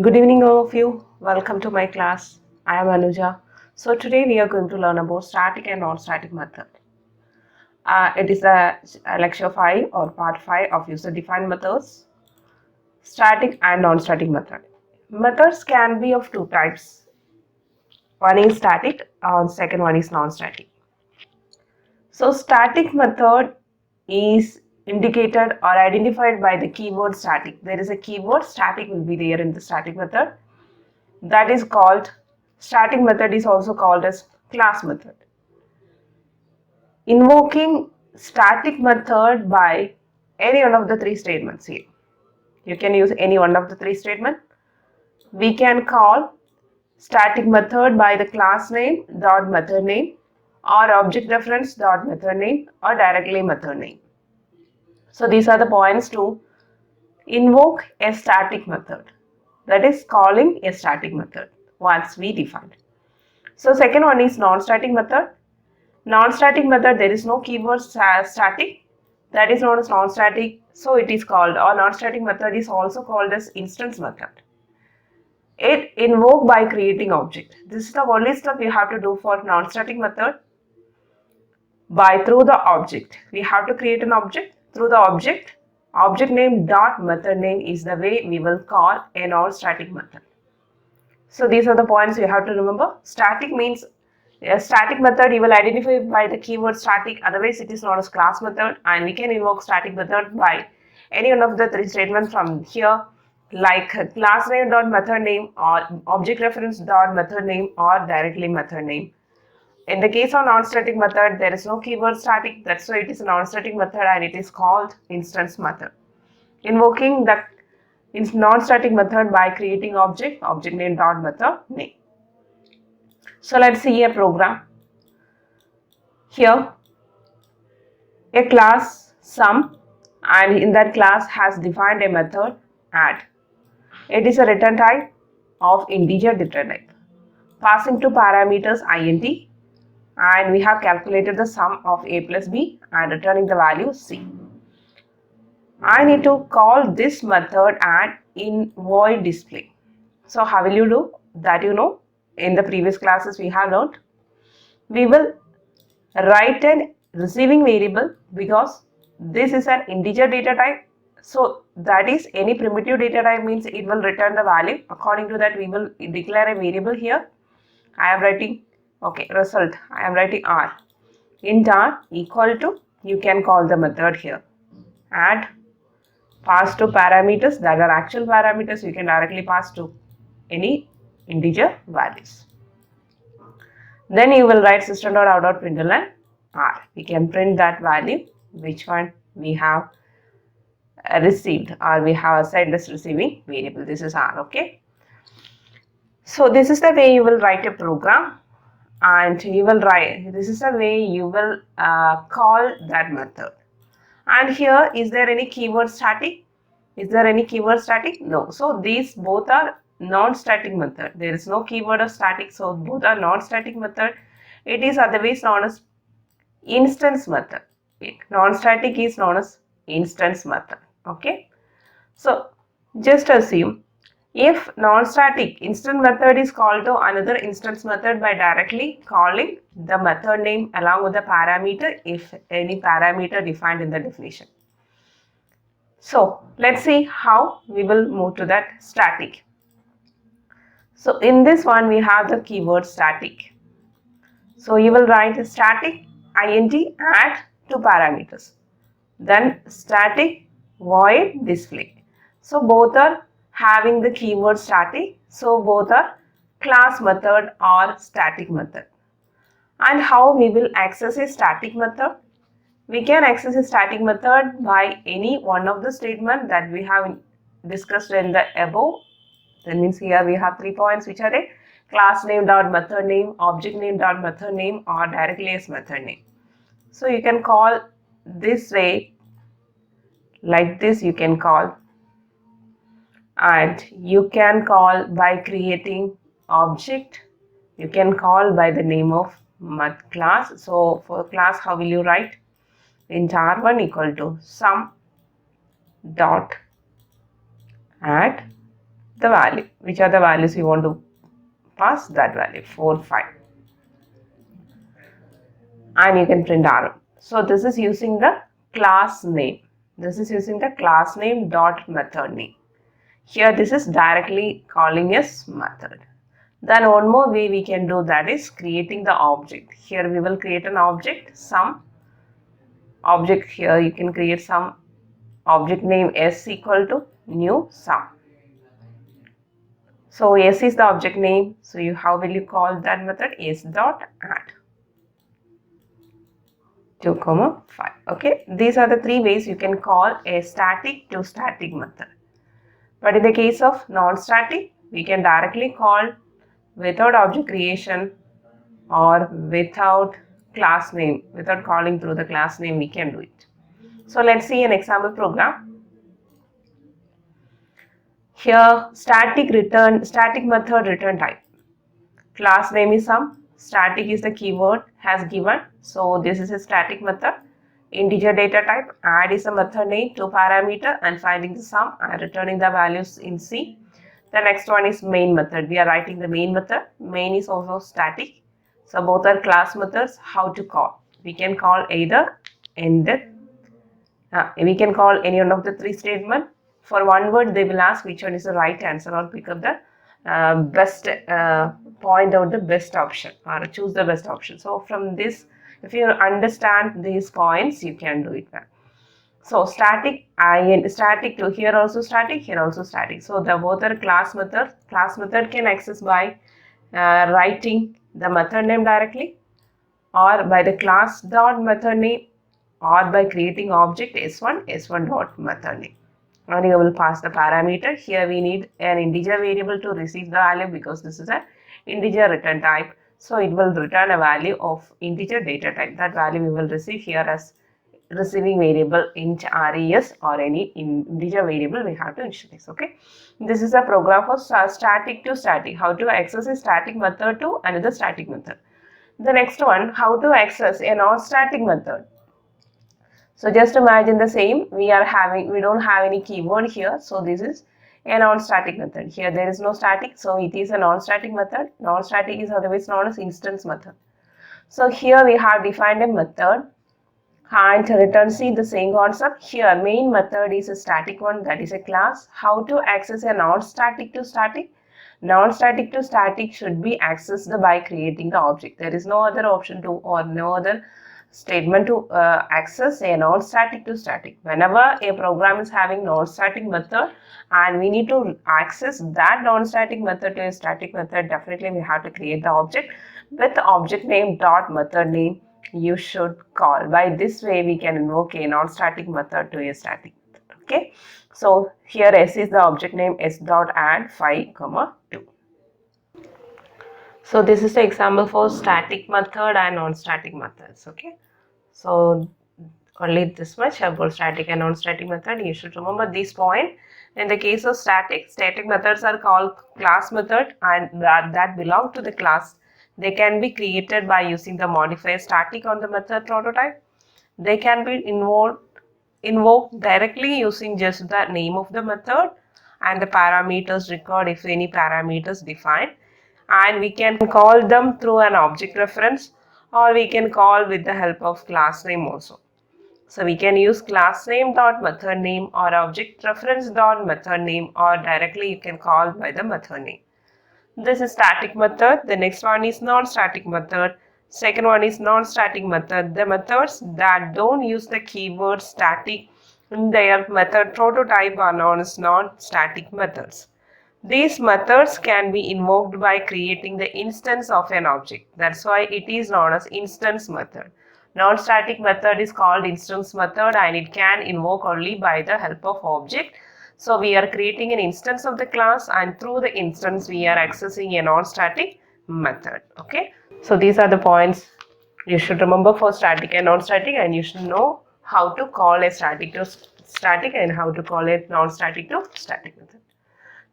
Good evening, all of you. Welcome to my class. I am Anuja. So today we are going to learn about static and non-static method. It is a lecture 5 or part 5 of user-defined methods, static and non-static method. Methods can be of two types. One is static and second one is non-static. So static method is indicated or identified by the keyword static. There is a keyword static will be there in the static method. That is called static method is also called as class method. Invoking static method by any one of the three statements here. You can use any one of the three statements. We can call static method by the class name dot method name or object reference dot method name or directly method name. So these are the points to invoke a static method. That is calling a static method once we define it. So second one is non-static method. Non-static method, there is no keyword static. That is known as non-static. So it is called, or non-static method is also called as instance method. It invoked by creating object. This is the only step we have to do for non-static method. Through the object, we have to create an object. Through the object name dot method name is the way we will call a non-static method. So these are the points you have to remember. Static means a static method you will identify by the keyword static, otherwise it is known as class method, and we can invoke static method by any one of the three statements from here, like class name dot method name or object reference dot method name or directly method name. In the case of non-static method, there is no keyword static, that's why it is a non-static method and it is called instance method. Invoking the non-static method by creating object name dot method name. So let's see a program. Here, a class sum, and in that class has defined a method add. It is a return type of integer data type, passing two parameters int, and we have calculated the sum of a plus b and returning the value c. I need to call this method add in void display. So how will you do that? You know, in the previous classes we have learned. We will write an receiving variable because this is an integer data type. So that is any primitive data type means it will return the value. According to that, we will declare a variable here. I am writing, okay, result. I am writing r. Int r equal to, you can call the method here. Add, pass to parameters that are actual parameters. You can directly pass to any integer values. Then you will write system.out.println r. We can print that value, which one we have received or we have assigned as receiving variable. This is r, okay. So this is the way you will write a program, and you will write, this is the way you will call that method. And here, is there any keyword static? Is there any keyword static? No. So these both are non-static method. There is no keyword of static, so both are non-static method. It is otherwise known as instance method. Non-static is known as instance method. Okay. So just assume if non-static instant method is called to another instance method by directly calling the method name along with the parameter if any parameter defined in the definition. So let's see how we will move to that static. So in this one we have the keyword static. So you will write static int add two parameters. Then static void display. So both are having the keyword static. So both are class method or static method. And how we will access a static method? We can access a static method by any one of the statement that we have discussed in the above. That means here we have 3 points, which are a class name dot method name, object name dot method name, or directly as method name. So you can call this way, like this you can call, and you can call by creating object. You can call by the name of class. So for class, how will you write? Int r1 equal to sum dot add the value. Which are the values you want to pass? That value 4, 5. And you can print arrow. So this is using the class name. This is using the class name dot method name. Here this is directly calling as method. Then one more way we can do that is creating the object. Here we will create an object, some object. Here you can create some object name s equal to new sum. So s is the object name. So how will you call that method? S dot add 2, 5. Okay, these are the three ways you can call a static to static method. But in the case of non-static, we can directly call without object creation or without class name, without calling through the class name, we can do it. So let's see an example program. Here static method return type. Class name is sum, static is the keyword has given. So this is a static method. Integer data type, add is a method name, 2 parameter, and finding the sum and returning the values in C. The next one is main method. We are writing the main method. Main is also static. So both are class methods. How to call? We can call either ended. We can call any one of the three statements. For one word, they will ask which one is the right answer or pick up the best, point out the best option or choose the best option. So from this, if you understand these points, you can do it well. So static, static to here also static, here also static. So the both are class method. Class method can access by writing the method name directly, or by the class dot method name, or by creating object s1 dot method name. And you will pass the parameter. Here we need an integer variable to receive the value because this is an integer return type. So it will return a value of integer data type. That value we will receive here as receiving variable int res or any integer variable we have to initialize. Okay, this is a program for static to static. How to access a static method to another static method. The next one, how to access a non-static method. So just imagine the same. We don't have any keyword here. So this is a non-static method. Here there is no static, so it is a non-static method. Non-static is otherwise known as instance method. So here we have defined a method and return C, the same concept. Here main method is a static one, that is a class. How to access a non-static to static? Non-static to static should be accessed by creating the object. There is no other option to or no other statement to access a non-static to static. Whenever a program is having non-static method and we need to access that non-static method to a static method, definitely we have to create the object with the object name dot method name you should call. By this way we can invoke a non-static method to a static method. Okay, so here s is the object name s dot add 5, 2. So this is the example for static method and non-static methods. Okay, so only this much about static and non-static method. You should remember this point. In the case of static methods are called class method and that belong to the class. They can be created by using the modifier static on the method prototype. They can be invoked directly using just the name of the method and the parameters record if any parameters defined. And we can call them through an object reference, or we can call with the help of class name also. So we can use class name dot method name or object reference dot method name, or directly you can call by the method name. This is static method. The next one is non-static method. Second one is non-static method. The methods that don't use the keyword static in their method prototype are known as non-static methods. These methods can be invoked by creating the instance of an object. That's why it is known as instance method. Non-static method is called instance method and it can invoke only by the help of object. So we are creating an instance of the class and through the instance we are accessing a non-static method. Okay. So these are the points you should remember for static and non-static, and you should know how to call a static to static and how to call a non-static to static method.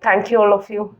Thank you all of you.